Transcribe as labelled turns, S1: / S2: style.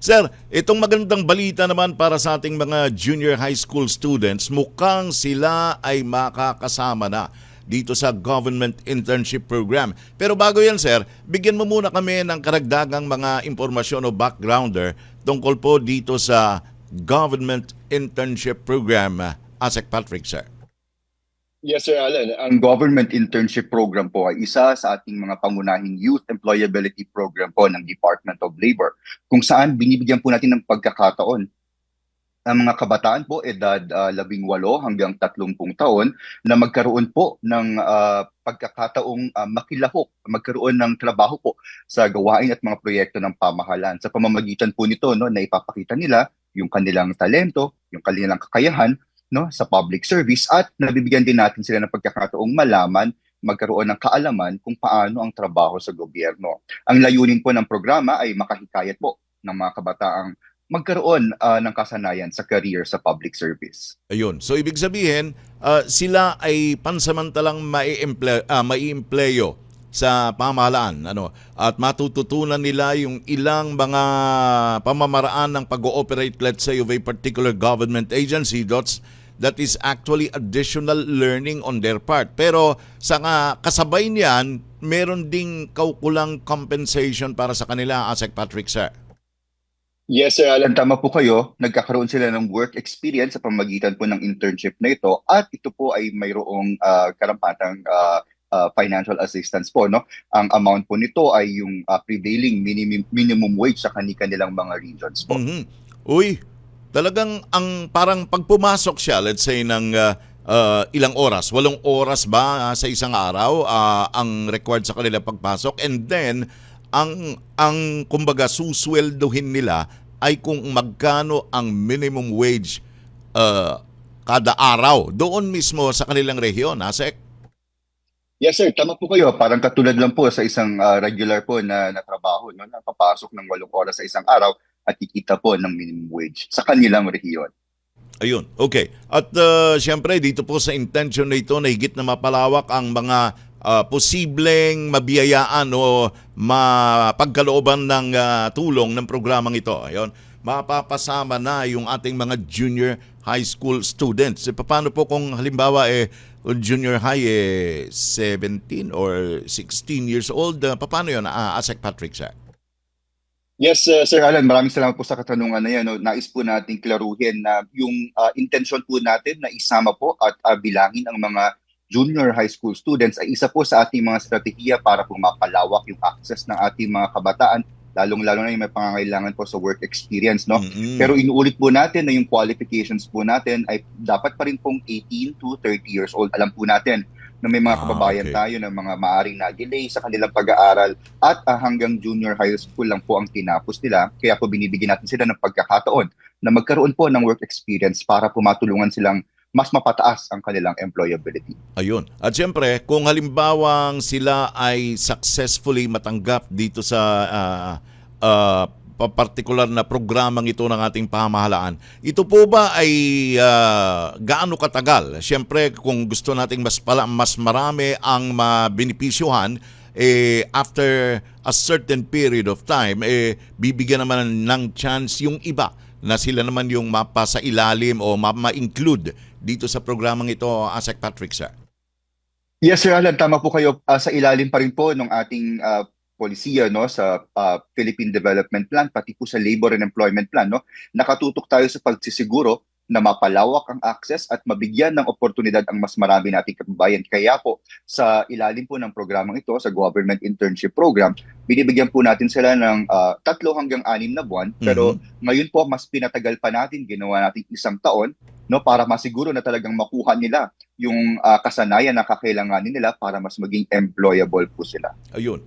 S1: Sir, itong magandang balita naman para sa ating mga junior high school students, mukhang sila ay makakasama na dito sa Government Internship Program. Pero bago yan, sir, bigyan mo muna kami ng karagdagang mga impormasyon o backgrounder tungkol po dito sa Government Internship Program, ASEC Patrick, sir.
S2: Yes, Sir Alan. Ang Government Internship Program po ay isa sa ating mga pangunahing youth employability program po ng Department of Labor, kung saan binibigyan po natin ng pagkakataon ang mga kabataan po edad 18 hanggang 30 taon na magkaroon po ng pagkakataong makilahok, magkaroon ng trabaho po sa gawain at mga proyekto ng pamahalaan. Sa pamamagitan po nito, no, na ipapakita nila yung kanilang talento, yung kanilang kakayahan, no, sa public service, at nabibigyan din natin sila ng pagkakataong malaman, magkaroon ng kaalaman kung paano ang trabaho sa gobyerno. Ang layunin po ng programa ay makahikayat po ng mga kabataang magkaroon ng kasanayan sa career sa public service.
S1: Ayun. So ibig sabihin, sila ay pansamantalang maiempleyo sa pamahalaan, at matututunan nila yung ilang mga pamamaraan ng pag-ooperate, let's say, of a particular government agency. That is actually additional learning on their part. Pero sa kasabay niyan, meron ding kaukulang compensation para sa kanila, ASEC Patrick, sir.
S2: Yes, Sir Alan, tama po kayo. Nagkakaroon sila ng work experience sa pamamagitan po ng internship na ito, at ito po ay mayroong karampatang financial assistance po, no? Ang amount po nito ay yung prevailing minimum wage sa kanilang mga regions po.
S1: Mm-hmm. Uy, talagang ang parang pagpumasok siya, let's say, ng ilang oras, 8 oras ba sa isang araw ang required sa kanila pagpasok, and then ang kumbaga susweldohin nila ay kung magkano ang minimum wage kada araw doon mismo sa kanilang rehiyon, ASEC?
S2: Yes, sir, tama po kayo. Parang katulad lang po sa isang regular po na trabaho, no, na papasok ng 8 oras sa isang araw at kikita po ng minimum wage sa kanilang rehiyon.
S1: Ayun, okay. At siyempre dito po sa intention na ito na higit na mapalawak ang mga posibleng mabiyayaan o mapagkalooban ng tulong ng programang ito. Ayun, mapapasama na yung ating mga junior high school students. Paano po kung halimbawa junior high 17 or 16 years old? Paano yun, ASEC Patrick, sir?
S2: Yes, Sir Alan, maraming salamat po sa katanungan na yan. No? Nais po nating klaruhin na yung intention po natin na isama po at bilangin ang mga junior high school students ay isa po sa ating mga strategiya para po mapalawak yung access ng ating mga kabataan, lalong-lalo na yung may pangangailangan po sa work experience, no?
S1: Mm-hmm.
S2: Pero inuulit po natin na yung qualifications po natin ay dapat pa rin pong 18 to 30 years old. Alam po natin na may mga kababayan tayo na mga maaring na-delay sa kanilang pag-aaral at hanggang junior high school lang po ang tinapos nila. Kaya po binibigyan natin sila ng pagkakataon na magkaroon po ng work experience para po matulungan silang mas mapataas ang kanilang employability.
S1: Ayun. At siyempre, kung halimbawang sila ay successfully matanggap dito sa partikular na programang ito ng ating pamahalaan, ito po ba ay gaano katagal? Siyempre, kung gusto nating mas marami ang mabinipisyuhan, after a certain period of time, bibigyan naman ng chance yung iba na sila naman yung mapasa ilalim o ma-include dito sa programang ito, ASEC Patrick, sir.
S2: Yes, Sir Alan, tama po kayo. Sa ilalim pa rin po ng ating polisiya, no, sa Philippine Development Plan, pati po sa Labor and Employment Plan, no, nakatutok tayo sa pagsisiguro na mapalawak ang access at mabigyan ng oportunidad ang mas marami nating kababayan. Kaya po, sa ilalim po ng programang ito, sa Government Internship Program, binibigyan po natin sila ng 3 hanggang 6 na buwan. Pero ngayon po, mas pinatagal pa natin, ginawa natin 1 taon, no, para masiguro na talagang makuha nila yung kasanayan na kakailanganin nila para mas maging employable po sila.
S1: Ayun.